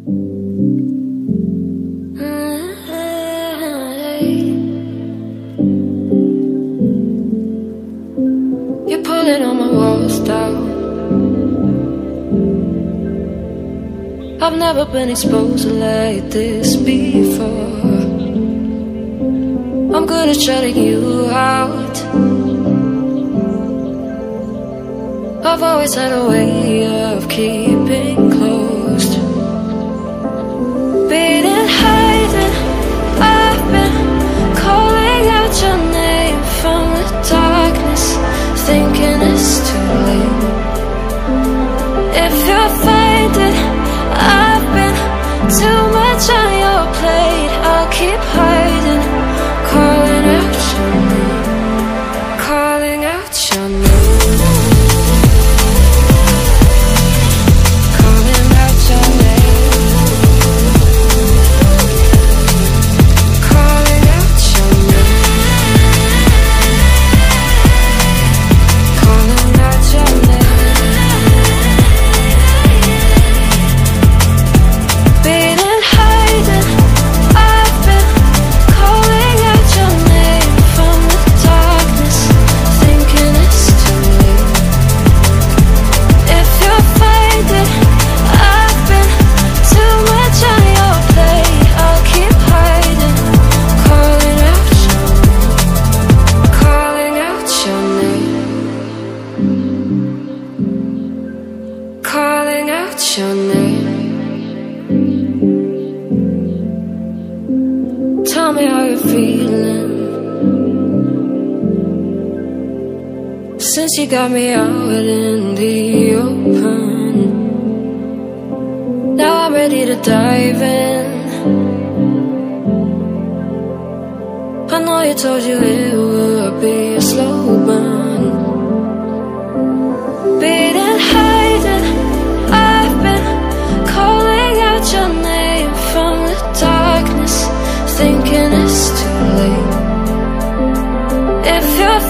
You're pulling on my walls down. I've never been exposed like this before. I'm good at shutting you out. I've always had a way of keeping closed. Beating, hiding, I've been calling out your name from the darkness, thinking it's too late. If you're finding I've been too much on your plate, I'll keep hiding, calling out your name, calling out your name. Calling out your name. Tell me how you're feeling since you got me out in the open. Now I'm ready to dive in. I know you told you it would be a slow burn. Beating, hiding, I've been calling out your name from the darkness, thinking it's too late. If you're